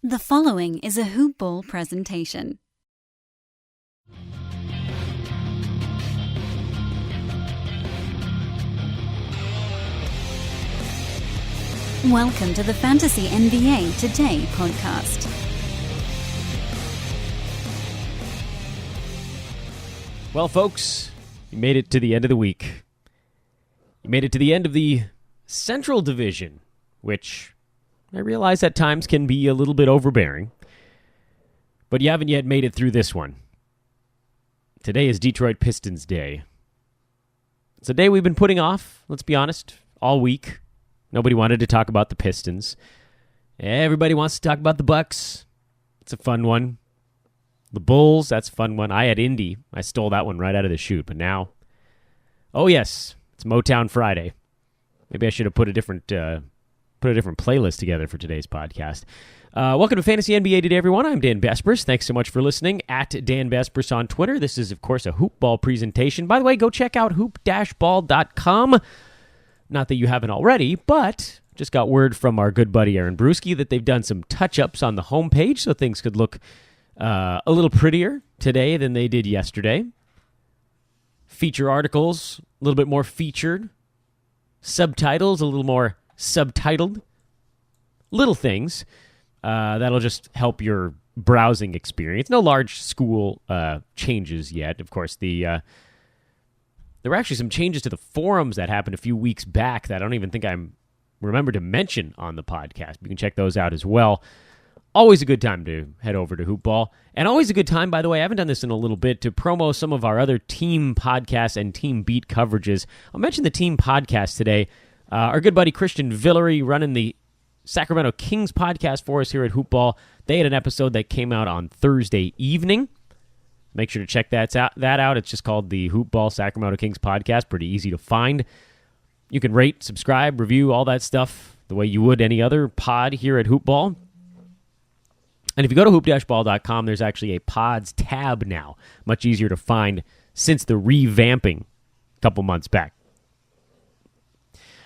The following is a Hoop Ball presentation. Welcome to the Fantasy NBA Today podcast. Well, folks, you made it to the end of the week. You made it to the end of the Central Division, which I realize at times can be a little bit overbearing, but you haven't yet made it through this one. Today is Detroit Pistons Day. It's a day we've been putting off, let's be honest, all week. Nobody wanted to talk about the Pistons. Everybody wants to talk about the Bucks. It's a fun one. The Bulls, that's a fun one. I had Indy. I stole that one right out of the chute, but now, oh yes, it's Motown Friday. Maybe I should have put a different playlist together for today's podcast. Welcome to Fantasy NBA Today, everyone. I'm Dan Besbris. Thanks so much for listening. At Dan Besbris on Twitter. This is, of course, a Hoop Ball presentation. By the way, go check out hoop-ball.com. Not that you haven't already, but just got word from our good buddy Aaron Brewski that they've done some touch-ups on the homepage, so things could look a little prettier today than they did yesterday. Feature articles, a little bit more featured. Subtitles, a little more subtitled. Little things that'll just help your browsing experience. No large school changes yet. Of course, there were actually some changes to the forums that happened a few weeks back that I don't even think I remember to mention on the podcast. You can check those out as well. Always a good time to head over to Hoop Ball. And always a good time, by the way, I haven't done this in a little bit, to promo some of our other team podcasts and team beat coverages. I'll mention the team podcast today. Our good buddy Christian Villery running the Sacramento Kings podcast for us here at Hoop Ball. They had an episode that came out on Thursday evening. Make sure to check that out. It's just called the Hoop Ball Sacramento Kings podcast. Pretty easy to find. You can rate, subscribe, review, all that stuff the way you would any other pod here at Hoop Ball. And if you go to hoop-ball.com, there's actually a pods tab now. Much easier to find since the revamping a couple months back.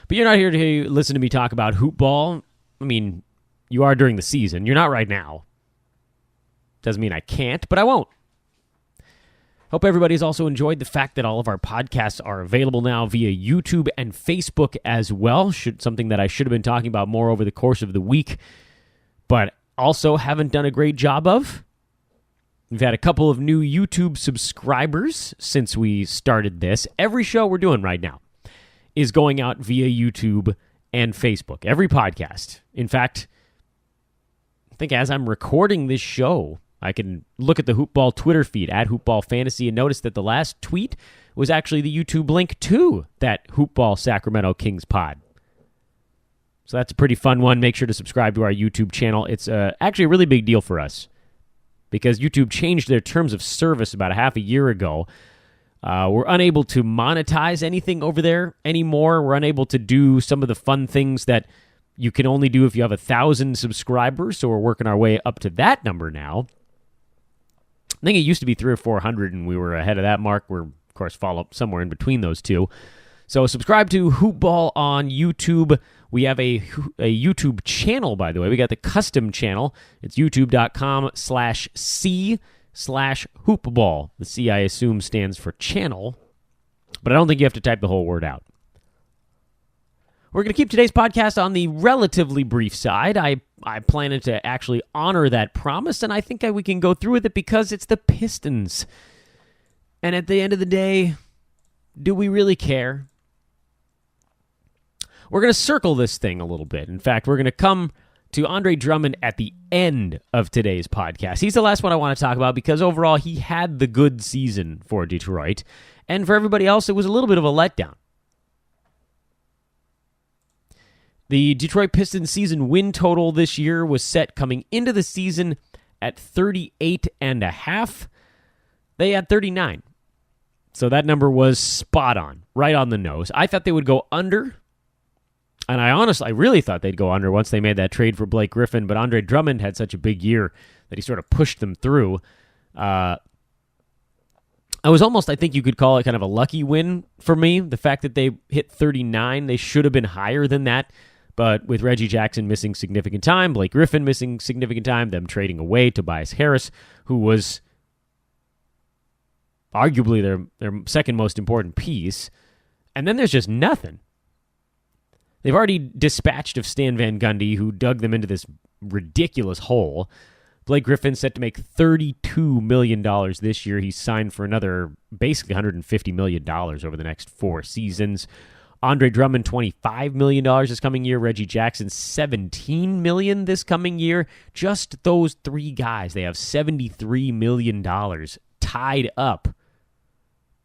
But you're not here to listen to me talk about Hoop Ball. I mean, you are during the season. You're not right now. Doesn't mean I can't, but I won't. Hope everybody's also enjoyed the fact that all of our podcasts are available now via YouTube and Facebook as well. Something that I should have been talking about more over the course of the week, but also haven't done a great job of. We've had a couple of new YouTube subscribers since we started this. Every show we're doing right now is going out via YouTube and Facebook. Every podcast. In fact, I think as I'm recording this show, I can look at the Hoop Ball Twitter feed at Hoop Ball Fantasy and notice that the last tweet was actually the YouTube link to that Hoop Ball Sacramento Kings pod. So that's a pretty fun one. Make sure to subscribe to our YouTube channel. It's actually a really big deal for us because YouTube changed their terms of service about a half a year ago. We're unable to monetize anything over there anymore. We're unable to do some of the fun things that you can only do if you have 1,000 subscribers. So we're working our way up to that number now. I think it used to be 300 or 400, and we were ahead of that mark. We're, of course, follow up somewhere in between those two. So subscribe to Hoop Ball on YouTube. We have a YouTube channel, by the way. We got the custom channel. It's youtube.com/C/hoopball. The C, I assume, stands for channel, but I don't think you have to type the whole word out. We're going to keep today's podcast on the relatively brief side. I plan to actually honor that promise, and I think we can go through with it because it's the Pistons. And at the end of the day, do we really care? We're going to circle this thing a little bit. In fact, we're going to come to Andre Drummond at the end of today's podcast. He's the last one I want to talk about because overall he had the good season for Detroit. And for everybody else, it was a little bit of a letdown. The Detroit Pistons season win total this year was set coming into the season at 38.5. They had 39. So that number was spot on, right on the nose. I thought they would go under. And I really thought they'd go under once they made that trade for Blake Griffin, but Andre Drummond had such a big year that he sort of pushed them through. I was almost, I think you could call it kind of a lucky win for me. The fact that they hit 39, they should have been higher than that. But with Reggie Jackson missing significant time, Blake Griffin missing significant time, them trading away Tobias Harris, who was arguably their second most important piece, and then there's just nothing. They've already dispatched of Stan Van Gundy, who dug them into this ridiculous hole. Blake Griffin set to make $32 million this year. He's signed for another basically $150 million over the next 4 seasons. Andre Drummond, $25 million this coming year. Reggie Jackson, $17 million this coming year. Just those 3 guys, they have $73 million tied up.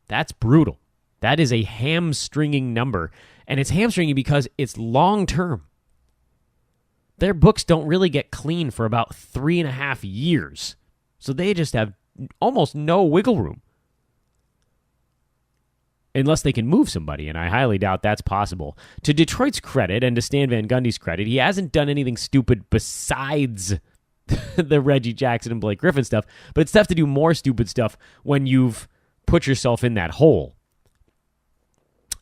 That's brutal. That is a hamstringing number. And it's hamstringing because it's long-term. Their books don't really get clean for about 3.5 years. So they just have almost no wiggle room. Unless they can move somebody, and I highly doubt that's possible. To Detroit's credit, and to Stan Van Gundy's credit, he hasn't done anything stupid besides the Reggie Jackson and Blake Griffin stuff, but it's tough to do more stupid stuff when you've put yourself in that hole.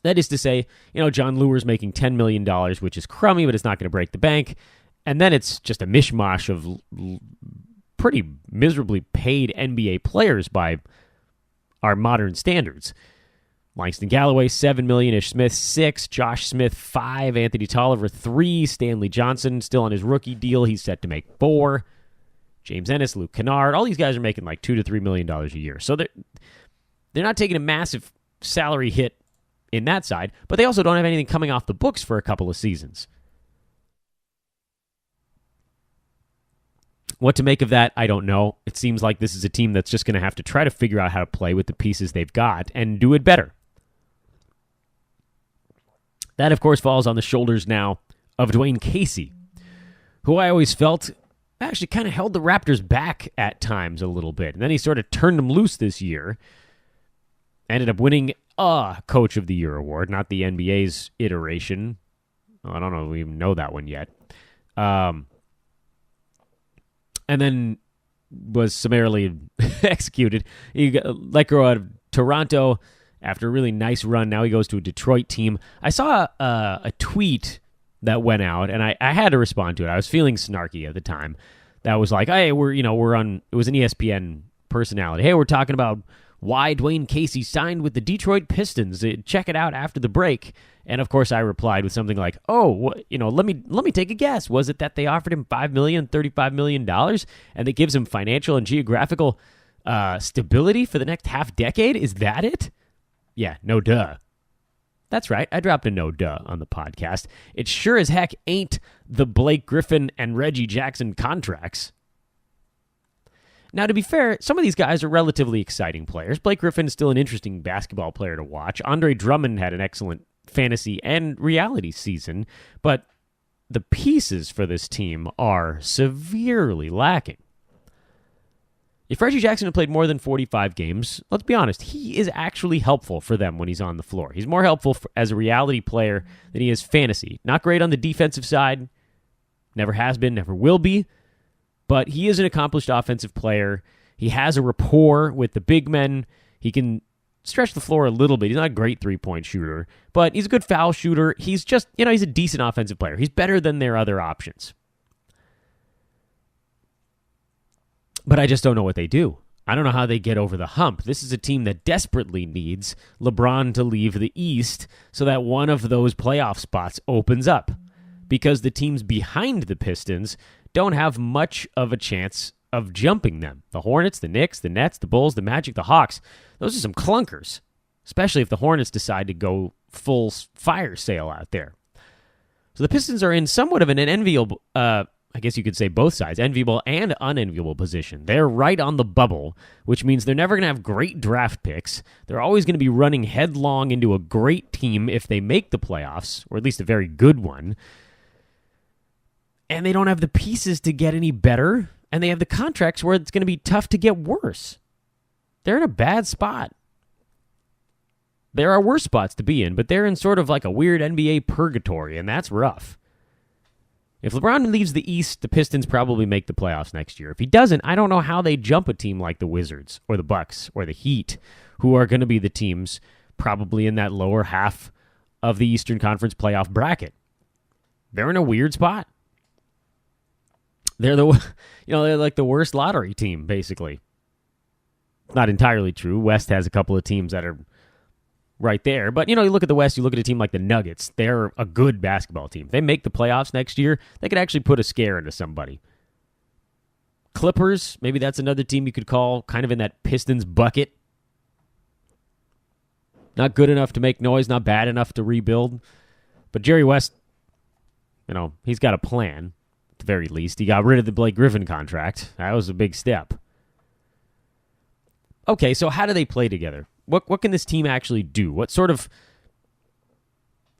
That is to say, John Lure's making $10 million, which is crummy, but it's not going to break the bank. And then it's just a mishmash of pretty miserably paid NBA players by our modern standards. Langston Galloway, $7 million. Ish Smith, $6 million. Josh Smith, $5 million. Anthony Tolliver, $3 million. Stanley Johnson, still on his rookie deal. He's set to make $4 million. James Ennis, Luke Kennard. All these guys are making like $2 to $3 million a year. So they're not taking a massive salary hit in that side, but they also don't have anything coming off the books for a couple of seasons. What to make of that, I don't know. It seems like this is a team that's just going to have to try to figure out how to play with the pieces they've got and do it better. That, of course, falls on the shoulders now of Dwayne Casey, who I always felt actually kind of held the Raptors back at times a little bit. And then he sort of turned them loose this year. Ended up winning a Coach of the Year award, not the NBA's iteration. I don't know if we even know that one yet. And then was summarily executed. He got let go out of Toronto after a really nice run. Now he goes to a Detroit team. I saw a tweet that went out, and I had to respond to it. I was feeling snarky at the time. That was like, hey, we're on. It was an ESPN personality. Hey, we're talking about why Dwayne Casey signed with the Detroit Pistons. Check it out after the break. And of course, I replied with something like, let me take a guess. Was it that they offered him $5 million, $35 million, and that gives him financial and geographical stability for the next half decade? Is that it? Yeah, no duh. That's right. I dropped a no duh on the podcast. It sure as heck ain't the Blake Griffin and Reggie Jackson contracts. Now, to be fair, some of these guys are relatively exciting players. Blake Griffin is still an interesting basketball player to watch. Andre Drummond had an excellent fantasy and reality season, but the pieces for this team are severely lacking. If Reggie Jackson had played more than 45 games, let's be honest, he is actually helpful for them when he's on the floor. He's more helpful as a reality player than he is fantasy. Not great on the defensive side. Never has been, never will be. But he is an accomplished offensive player. He has a rapport with the big men. He can stretch the floor a little bit. He's not a great three-point shooter, but he's a good foul shooter. He's just, he's a decent offensive player. He's better than their other options. But I just don't know what they do. I don't know how they get over the hump. This is a team that desperately needs LeBron to leave the East so that one of those playoff spots opens up. Because the teams behind the Pistons don't have much of a chance of jumping them. The Hornets, the Knicks, the Nets, the Bulls, the Magic, the Hawks, those are some clunkers, especially if the Hornets decide to go full fire sale out there. So the Pistons are in somewhat of an enviable, I guess you could say both sides, enviable and unenviable position. They're right on the bubble, which means they're never going to have great draft picks. They're always going to be running headlong into a great team if they make the playoffs, or at least a very good one. And they don't have the pieces to get any better, and they have the contracts where it's going to be tough to get worse. They're in a bad spot. There are worse spots to be in, but they're in sort of like a weird NBA purgatory, and that's rough. If LeBron leaves the East, the Pistons probably make the playoffs next year. If he doesn't, I don't know how they jump a team like the Wizards or the Bucks or the Heat, who are going to be the teams probably in that lower half of the Eastern Conference playoff bracket. they're in a weird spot. They're they're like the worst lottery team, basically. Not entirely true. West has a couple of teams that are right there. But, you look at the West, you look at a team like the Nuggets. They're a good basketball team. If they make the playoffs next year, they could actually put a scare into somebody. Clippers, maybe that's another team you could call kind of in that Pistons bucket. Not good enough to make noise, not bad enough to rebuild. But Jerry West, he's got a plan, at the very least. He got rid of the Blake Griffin contract. That was a big step. Okay, so how do they play together? What can this team actually do? What sort of...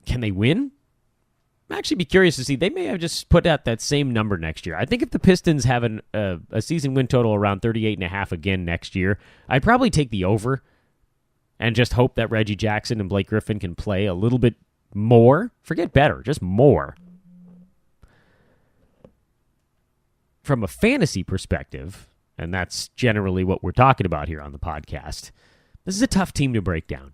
Can they win? I'm actually be curious to see. They may have just put out that same number next year. I think if the Pistons have a season win total around 38.5 again next year, I'd probably take the over and just hope that Reggie Jackson and Blake Griffin can play a little bit more. Forget better, just more. From a fantasy perspective, and that's generally what we're talking about here on the podcast, this is a tough team to break down.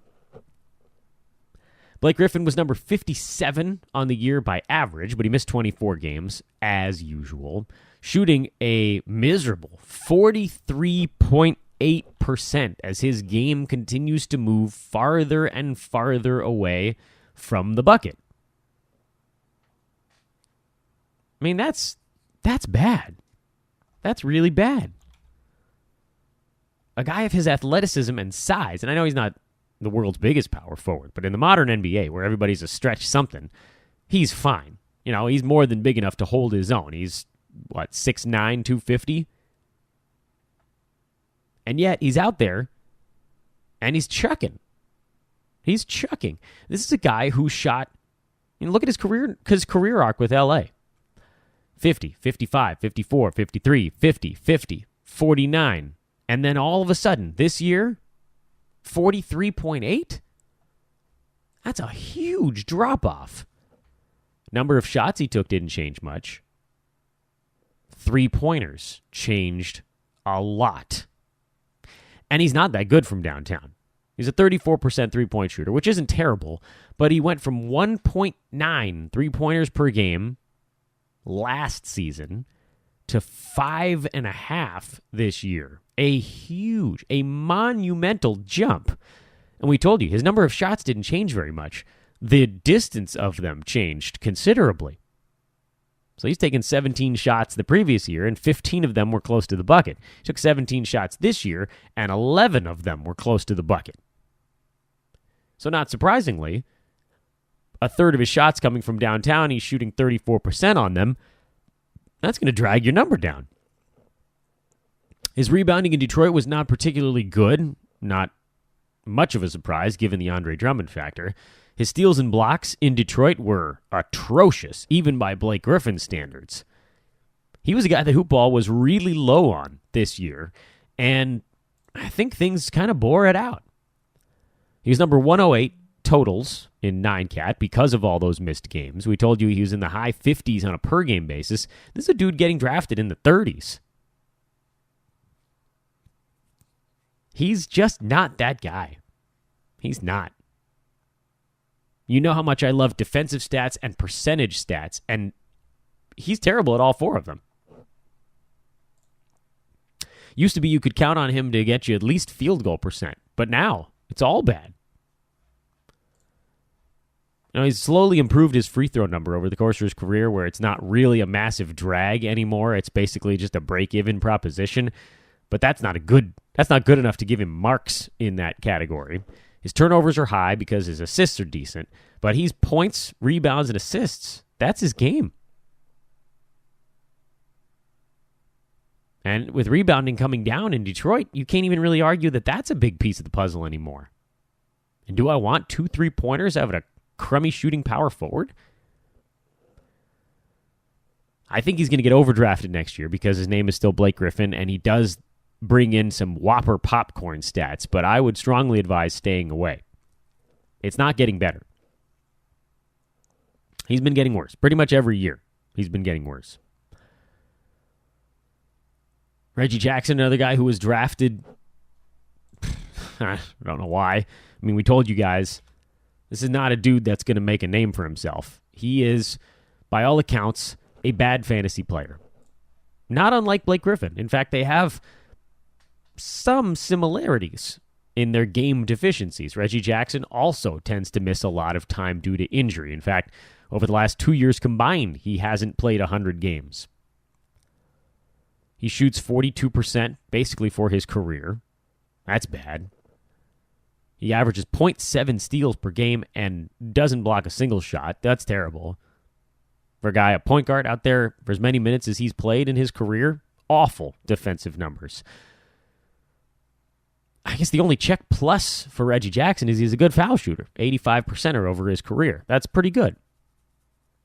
Blake Griffin was number 57 on the year by average, but he missed 24 games, as usual, shooting a miserable 43.8% as his game continues to move farther and farther away from the bucket. I mean, that's bad. That's really bad. A guy of his athleticism and size, and I know he's not the world's biggest power forward, but in the modern NBA, where everybody's a stretch something, he's fine. He's more than big enough to hold his own. He's, 6'9", 250? And yet, he's out there, and he's chucking. He's chucking. This is a guy who shot, look at his career arc with LA. 50, 55, 54, 53, 50, 50, 49. And then all of a sudden, this year, 43.8? That's a huge drop-off. Number of shots he took didn't change much. Three-pointers changed a lot. And he's not that good from downtown. He's a 34% three-point shooter, which isn't terrible, but he went from 1.9 three-pointers per game last season to 5.5 this year. A monumental jump. And we told you, his number of shots didn't change very much. The distance of them changed considerably. So he's taken 17 shots the previous year, and 15 of them were close to the bucket. He took 17 shots this year, and 11 of them were close to the bucket. So not surprisingly, a third of his shots coming from downtown, he's shooting 34% on them. That's going to drag your number down. His rebounding in Detroit was not particularly good, not much of a surprise given the Andre Drummond factor. His steals and blocks in Detroit were atrocious, even by Blake Griffin standards. He was a guy that hoop ball was really low on this year, and I think things kind of bore it out. He was number 108 totals in 9-cat because of all those missed games. We told you he was in the high 50s on a per-game basis. This is a dude getting drafted in the 30s. He's just not that guy. He's not. You know how much I love defensive stats and percentage stats, and he's terrible at all four of them. Used to be you could count on him to get you at least field goal percent, but now it's all bad. He's slowly improved his free throw number over the course of his career, where it's not really a massive drag anymore. It's basically just a break-even proposition, but that's not good enough to give him marks in that category. His turnovers are high because his assists are decent, but he's points, rebounds, and assists. That's his game. And with rebounding coming down in Detroit, you can't even really argue that that's a big piece of the puzzle anymore. And do I want 2 3-pointers out of a crummy shooting power forward? I think he's going to get overdrafted next year because his name is still Blake Griffin, and he does bring in some whopper popcorn stats, but I would strongly advise staying away. It's not getting better. He's been getting worse. Pretty much every year, he's been getting worse. Reggie Jackson, another guy who was drafted. I don't know why. I mean, we told you guys, this is not a dude that's going to make a name for himself. He is by all accounts, a bad fantasy player. Not unlike Blake Griffin. In fact, they have some similarities in their game deficiencies. Reggie Jackson also tends to miss a lot of time due to injury. In fact, over the last 2 years combined, he hasn't played 100 games. He shoots 42% basically for his career. That's bad. He averages 0.7 steals per game and doesn't block a single shot. That's terrible. For a guy, a point guard out there for as many minutes as he's played in his career, awful defensive numbers. I guess the only check plus for Reggie Jackson is he's a good foul shooter, 85%er over his career. That's pretty good.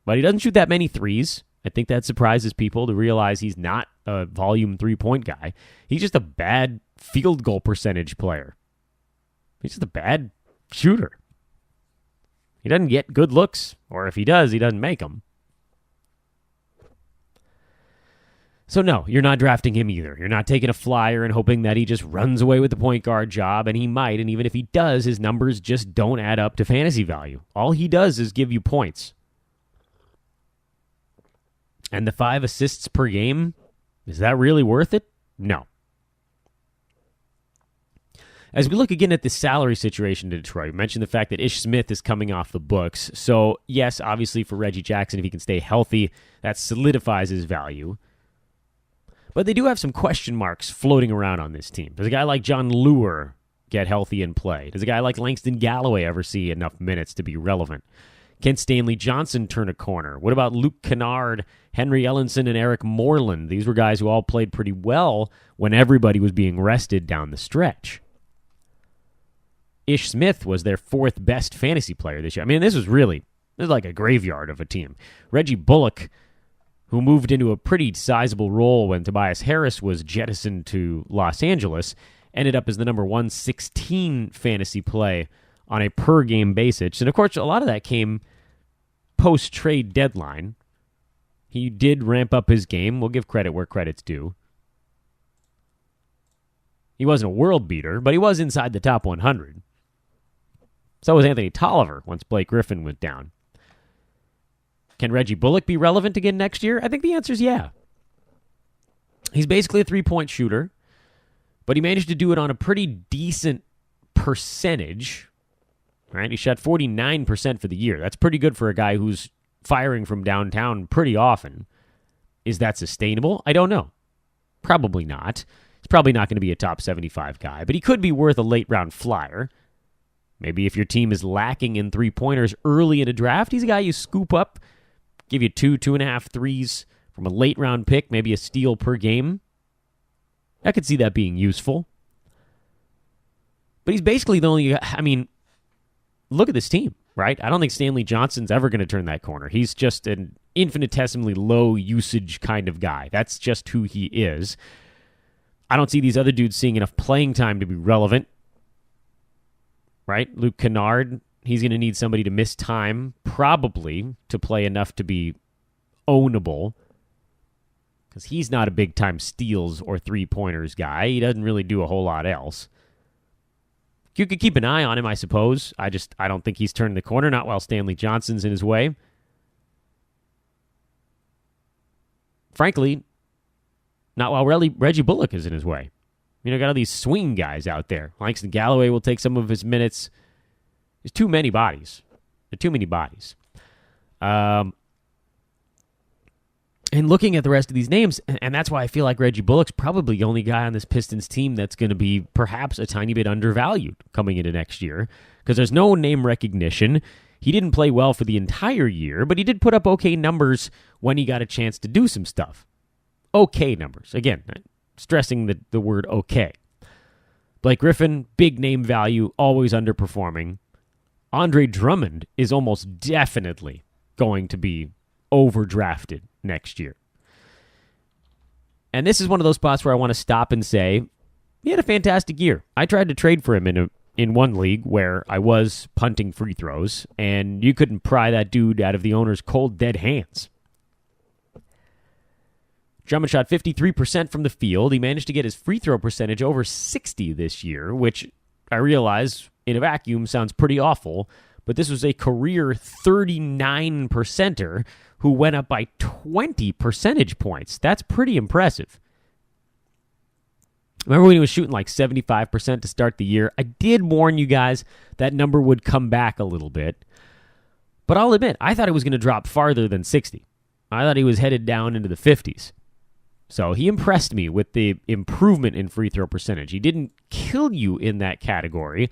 But he doesn't shoot that many threes. I think that surprises people to realize he's not a volume three-point guy. He's just a bad field goal percentage player. He's just a bad shooter. He doesn't get good looks, or if he does, he doesn't make them. So no, you're not drafting him either. You're not taking a flyer and hoping that he just runs away with the point guard job, and he might, and even if he does, his numbers just don't add up to fantasy value. All he does is give you points. And the 5 assists per game, is that really worth it? No. As we look again at the salary situation in Detroit, we mentioned the fact that Ish Smith is coming off the books. So yes, obviously for Reggie Jackson, if he can stay healthy, that solidifies his value. But they do have some question marks floating around on this team. Does a guy like John Lure get healthy and play? Does a guy like Langston Galloway ever see enough minutes to be relevant? Can Stanley Johnson turn a corner? What about Luke Kennard, Henry Ellenson, and Eric Moreland? These were guys who all played pretty well when everybody was being rested down the stretch. Ish Smith was their 4th best fantasy player this year. I mean, this was like a graveyard of a team. Reggie Bullock, who moved into a pretty sizable role when Tobias Harris was jettisoned to Los Angeles, ended up as the number 116 fantasy play on a per-game basis. And, of course, a lot of that came post-trade deadline. He did ramp up his game. We'll give credit where credit's due. He wasn't a world beater, but he was inside the top 100. So was Anthony Tolliver once Blake Griffin went down. Can Reggie Bullock be relevant again next year? I think the answer is yeah. He's basically a three-point shooter, but he managed to do it on a pretty decent percentage. Right? He shot 49% for the year. That's pretty good for a guy who's firing from downtown pretty often. Is that sustainable? I don't know. Probably not. He's probably not going to be a top 75 guy, but he could be worth a late-round flyer. Maybe if your team is lacking in three-pointers early in a draft, he's a guy you scoop up, give you 2.5 threes from a late-round pick, maybe a steal per game. I could see that being useful. But he's basically the only... I mean, look at this team, right? I don't think Stanley Johnson's ever going to turn that corner. He's just an infinitesimally low-usage kind of guy. That's just who he is. I don't see these other dudes seeing enough playing time to be relevant. Right? Luke Kennard, he's going to need somebody to miss time, probably, to play enough to be ownable. Because he's not a big-time steals or three-pointers guy. He doesn't really do a whole lot else. You could keep an eye on him, I suppose. I don't think he's turning the corner, not while Stanley Johnson's in his way. Frankly, not while Reggie Bullock is in his way. You know, got all these swing guys out there. Langston Galloway will take some of his minutes. There's too many bodies. There are too many bodies. And looking at the rest of these names, and that's why I feel like Reggie Bullock's probably the only guy on this Pistons team that's going to be perhaps a tiny bit undervalued coming into next year, because there's no name recognition. He didn't play well for the entire year, but he did put up okay numbers when he got a chance to do some stuff. Okay numbers. Again, stressing the word okay. Blake Griffin, big name value, always underperforming. Andre Drummond is almost definitely going to be overdrafted next year. And this is one of those spots where I want to stop and say, he had a fantastic year. I tried to trade for him in one league where I was punting free throws, and you couldn't pry that dude out of the owner's cold, dead hands. Drummond shot 53% from the field. He managed to get his free throw percentage over 60 this year, which I realize in a vacuum sounds pretty awful, but this was a career 39%er who went up by 20 percentage points. That's pretty impressive. Remember when he was shooting like 75% to start the year? I did warn you guys that number would come back a little bit. But I'll admit, I thought it was going to drop farther than 60. I thought he was headed down into the 50s. So he impressed me with the improvement in free throw percentage. He didn't kill you in that category,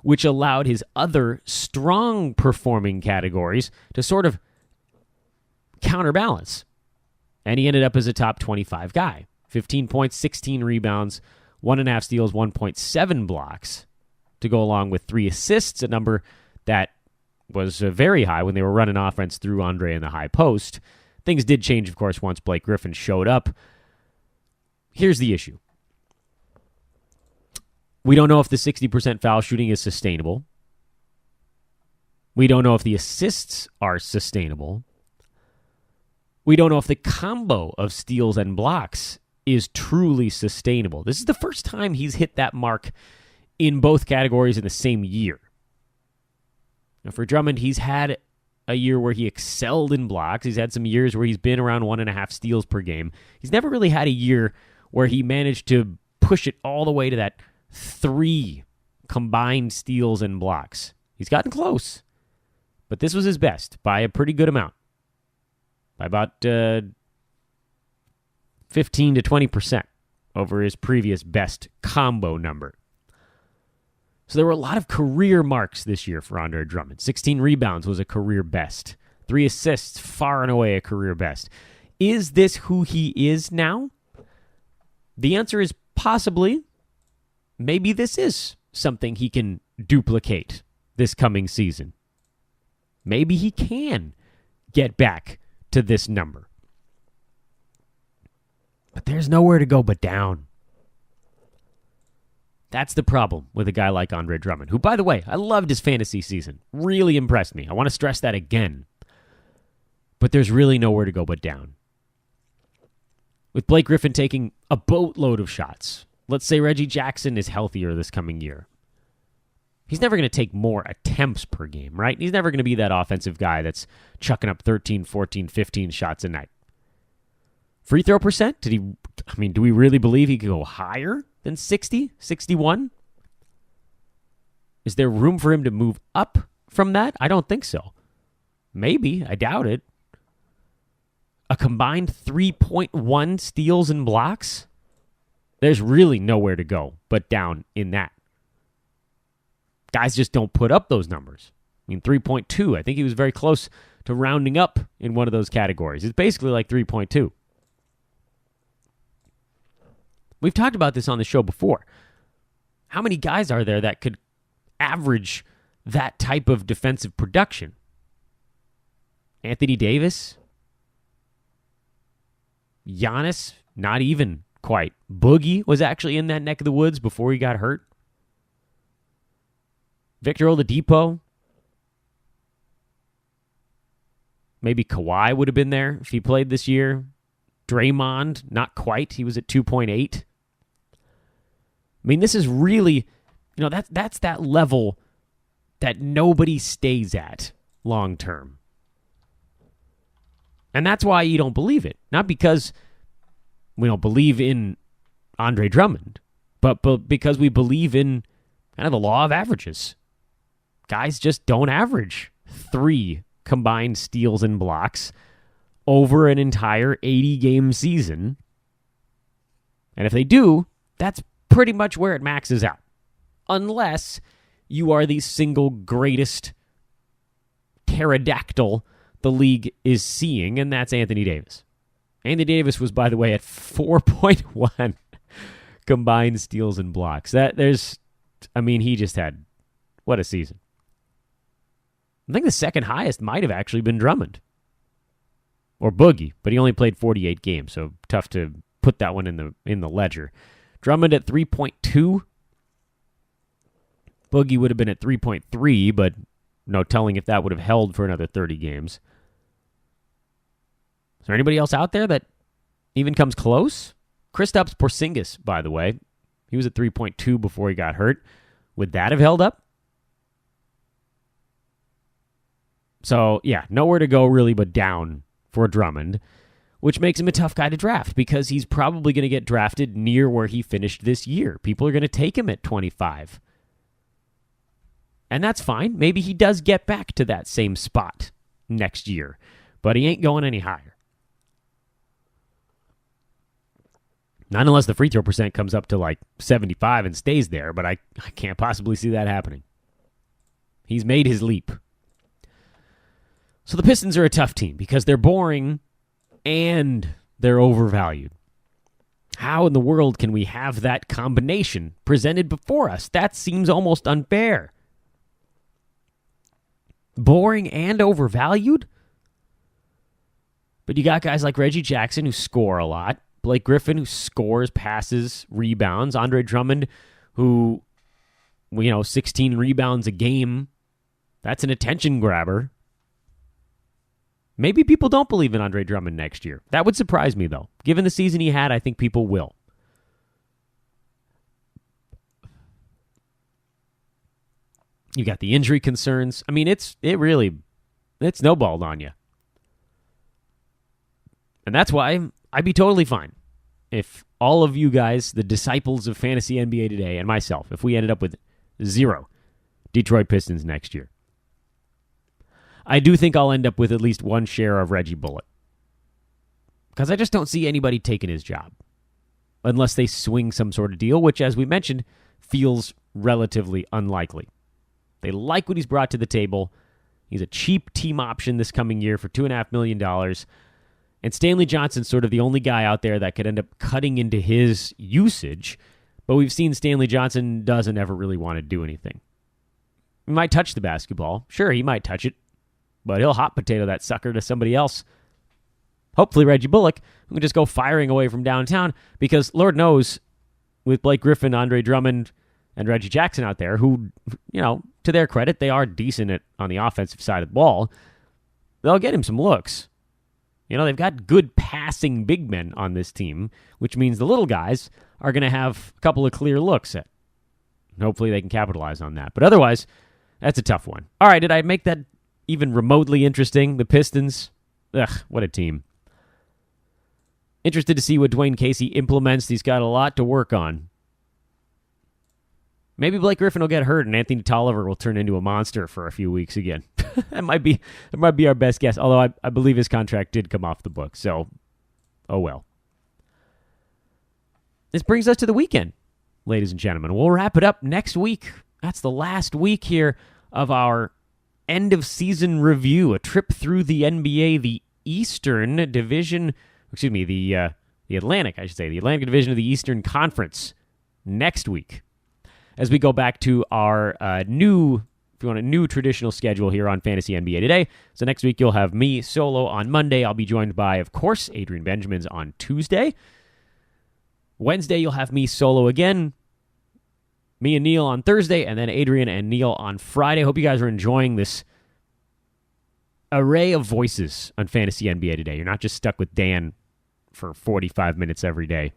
which allowed his other strong performing categories to sort of counterbalance. And he ended up as a top 25 guy. 15 points, 16 rebounds, 1.5 steals, 1.7 blocks to go along with 3 assists, a number that was very high when they were running offense through Andre in the high post. Things did change, of course, once Blake Griffin showed up. Here's the issue. We don't know if the 60% foul shooting is sustainable. We don't know if the assists are sustainable. We don't know if the combo of steals and blocks is truly sustainable. This is the first time he's hit that mark in both categories in the same year. Now, for Drummond, he's had a year where he excelled in blocks. He's had some years where he's been around 1.5 steals per game. He's never really had a year where he managed to push it all the way to that 3 combined steals and blocks. He's gotten close, but this was his best by a pretty good amount. By about 15 to 20% over his previous best combo number. So there were a lot of career marks this year for Andre Drummond. 16 rebounds was a career best. 3 assists, far and away a career best. Is this who he is now? The answer is possibly. Maybe this is something he can duplicate this coming season. Maybe he can get back to this number. But there's nowhere to go but down. That's the problem with a guy like Andre Drummond, who, by the way, I loved his fantasy season. Really impressed me. I want to stress that again. But there's really nowhere to go but down. With Blake Griffin taking a boatload of shots, let's say Reggie Jackson is healthier this coming year. He's never going to take more attempts per game, right? He's never going to be that offensive guy that's chucking up 13, 14, 15 shots a night. Free throw percent? Do we really believe he could go higher than 60, 61? Is there room for him to move up from that? I don't think so. Maybe. I doubt it. A combined 3.1 steals and blocks? There's really nowhere to go but down in that. Guys just don't put up those numbers. 3.2. I think he was very close to rounding up in one of those categories. It's basically like 3.2. We've talked about this on the show before. How many guys are there that could average that type of defensive production? Anthony Davis? Giannis? Not even quite. Boogie was actually in that neck of the woods before he got hurt. Victor Oladipo. Maybe Kawhi would have been there if he played this year. Draymond, not quite. He was at 2.8. This is really, that's that level that nobody stays at long term. And that's why you don't believe it. Not because we don't believe in Andre Drummond, but because we believe in kind of the law of averages. Guys just don't average 3 combined steals and blocks over an entire 80-game season. And if they do, that's pretty much where it maxes out. Unless you are the single greatest pterodactyl the league is seeing, and that's Anthony Davis. Anthony Davis was, by the way, at 4.1 combined steals and blocks. He just had, what a season. I think the second highest might have actually been Drummond. Or Boogie, but he only played 48 games, so tough to put that one in the ledger. Drummond at 3.2. Boogie would have been at 3.3, but no telling if that would have held for another 30 games. Is there anybody else out there that even comes close? Kristaps Porzingis, by the way. He was at 3.2 before he got hurt. Would that have held up? So, yeah, nowhere to go really but down for Drummond, which makes him a tough guy to draft because he's probably going to get drafted near where he finished this year. People are going to take him at 25. And that's fine. Maybe he does get back to that same spot next year, but he ain't going any higher. Not unless the free throw percent comes up to like 75 and stays there, but I can't possibly see that happening. He's made his leap. So the Pistons are a tough team because they're boring and they're overvalued. How in the world can we have that combination presented before us? That seems almost unfair. Boring and overvalued? But you got guys like Reggie Jackson who score a lot. Blake Griffin who scores, passes, rebounds. Andre Drummond who, 16 rebounds a game. That's an attention grabber. Maybe people don't believe in Andre Drummond next year. That would surprise me, though. Given the season he had, I think people will. You got the injury concerns. I mean, it snowballed on you. And that's why I'd be totally fine if all of you guys, the disciples of Fantasy NBA Today, and myself, if we ended up with 0 Detroit Pistons next year. I do think I'll end up with at least 1 share of Reggie Bullock. Because I just don't see anybody taking his job. Unless they swing some sort of deal, which, as we mentioned, feels relatively unlikely. They like what he's brought to the table. He's a cheap team option this coming year for $2.5 million. And Stanley Johnson's sort of the only guy out there that could end up cutting into his usage. But we've seen Stanley Johnson doesn't ever really want to do anything. He might touch the basketball. Sure, he might touch it. But he'll hot potato that sucker to somebody else. Hopefully Reggie Bullock, who can just go firing away from downtown. Because Lord knows, with Blake Griffin, Andre Drummond, and Reggie Jackson out there, who, to their credit, they are decent on the offensive side of the ball, they'll get him some looks. They've got good passing big men on this team, which means the little guys are going to have a couple of clear looks at. Hopefully they can capitalize on that. But otherwise, that's a tough one. All right, did I make that even remotely interesting? The Pistons? Ugh, what a team. Interested to see what Dwayne Casey implements. He's got a lot to work on. Maybe Blake Griffin will get hurt and Anthony Tolliver will turn into a monster for a few weeks again. That might be our best guess, although I believe his contract did come off the book, so oh well. This brings us to the weekend, ladies and gentlemen. We'll wrap it up next week. That's the last week here of our end-of-season review, a trip through the NBA, the Eastern Division, the Atlantic, I should say, the Atlantic Division of the Eastern Conference next week. As we go back to our new traditional schedule here on Fantasy NBA Today. So next week you'll have me solo on Monday. I'll be joined by, of course, Adrian Benjamins on Tuesday. Wednesday you'll have me solo again. Me and Neil on Thursday, and then Adrian and Neil on Friday. Hope you guys are enjoying this array of voices on Fantasy NBA Today. You're not just stuck with Dan for 45 minutes every day.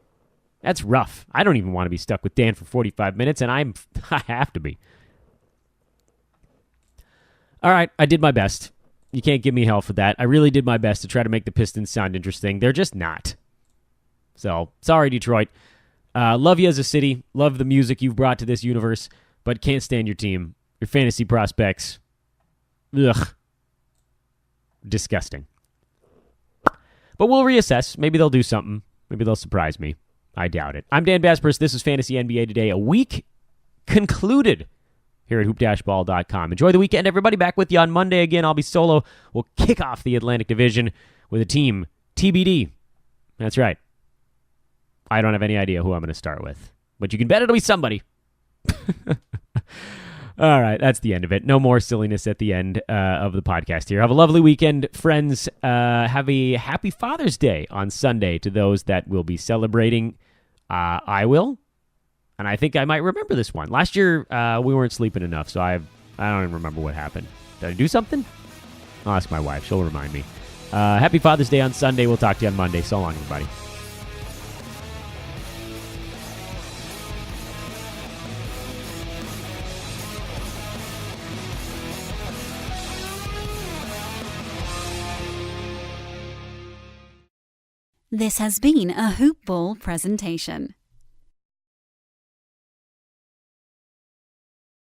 That's rough. I don't even want to be stuck with Dan for 45 minutes, and I have to be. All right, I did my best. You can't give me hell for that. I really did my best to try to make the Pistons sound interesting. They're just not. So, sorry, Detroit. Love you as a city. Love the music you've brought to this universe, but can't stand your team. Your fantasy prospects. Ugh. Disgusting. But we'll reassess. Maybe they'll do something. Maybe they'll surprise me. I doubt it. I'm Dan Besbris. This is Fantasy NBA Today. A week concluded here at hoop-ball.com. Enjoy the weekend, everybody. Back with you on Monday again. I'll be solo. We'll kick off the Atlantic Division with a team TBD. That's right. I don't have any idea who I'm going to start with, but you can bet it'll be somebody. All right, that's the end of it. No more silliness at the end of the podcast here. Have a lovely weekend, friends. Have a happy Father's Day on Sunday to those that will be celebrating. I will, and I think I might remember this one. Last year, we weren't sleeping enough, so I don't even remember what happened. Did I do something? I'll ask my wife. She'll remind me. Happy Father's Day on Sunday. We'll talk to you on Monday. So long, everybody. This has been a Hoop Ball presentation.